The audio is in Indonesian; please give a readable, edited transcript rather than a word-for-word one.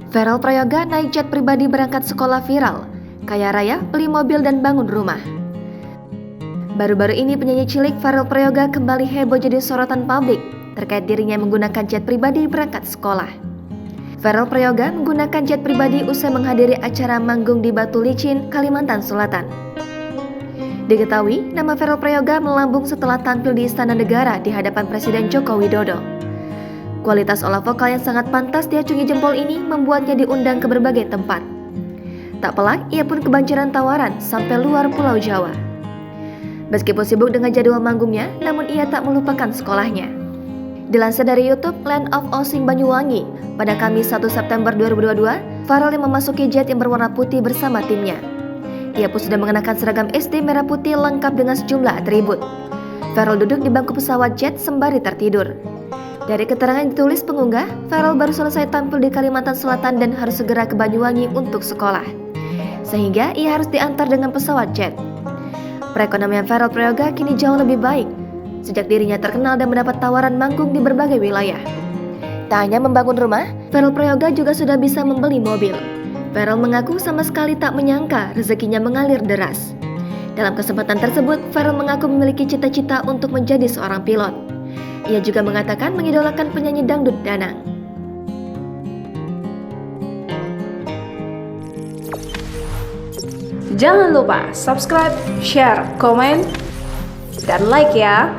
Verrell Prayoga naik jet pribadi berangkat sekolah viral. Kaya raya, beli mobil dan bangun rumah. Baru-baru ini penyanyi cilik Verrell Prayoga kembali heboh jadi sorotan publik terkait dirinya menggunakan jet pribadi berangkat sekolah. Verrell Prayoga menggunakan jet pribadi usai menghadiri acara manggung di Batu Licin, Kalimantan Selatan. Diketahui, nama Verrell Prayoga melambung setelah tampil di Istana Negara di hadapan Presiden Joko Widodo. Kualitas olah vokal yang sangat pantas diacungi jempol ini membuatnya diundang ke berbagai tempat. Tak pelak, ia pun kebanjiran tawaran sampai luar Pulau Jawa. Meskipun sibuk dengan jadwal manggungnya, namun ia tak melupakan sekolahnya. Dilansir dari YouTube Land of Osing Banyuwangi, pada Kamis 1 September 2022, Verrell yang memasuki jet yang berwarna putih bersama timnya. Ia pun sudah mengenakan seragam SD merah putih lengkap dengan sejumlah atribut. Verrell duduk di bangku pesawat jet sembari tertidur. Dari keterangan yang ditulis pengunggah, Verrell baru selesai tampil di Kalimantan Selatan dan harus segera ke Banyuwangi untuk sekolah. Sehingga ia harus diantar dengan pesawat jet. Perekonomian Verrell Prayoga kini jauh lebih baik sejak dirinya terkenal dan mendapat tawaran manggung di berbagai wilayah. Tak hanya membangun rumah, Verrell Prayoga juga sudah bisa membeli mobil. Verrell mengaku sama sekali tak menyangka rezekinya mengalir deras. Dalam kesempatan tersebut, Verrell mengaku memiliki cita-cita untuk menjadi seorang pilot. Ia juga mengatakan mengidolakan penyanyi dangdut Danang. Jangan lupa subscribe, share, komen, dan like ya.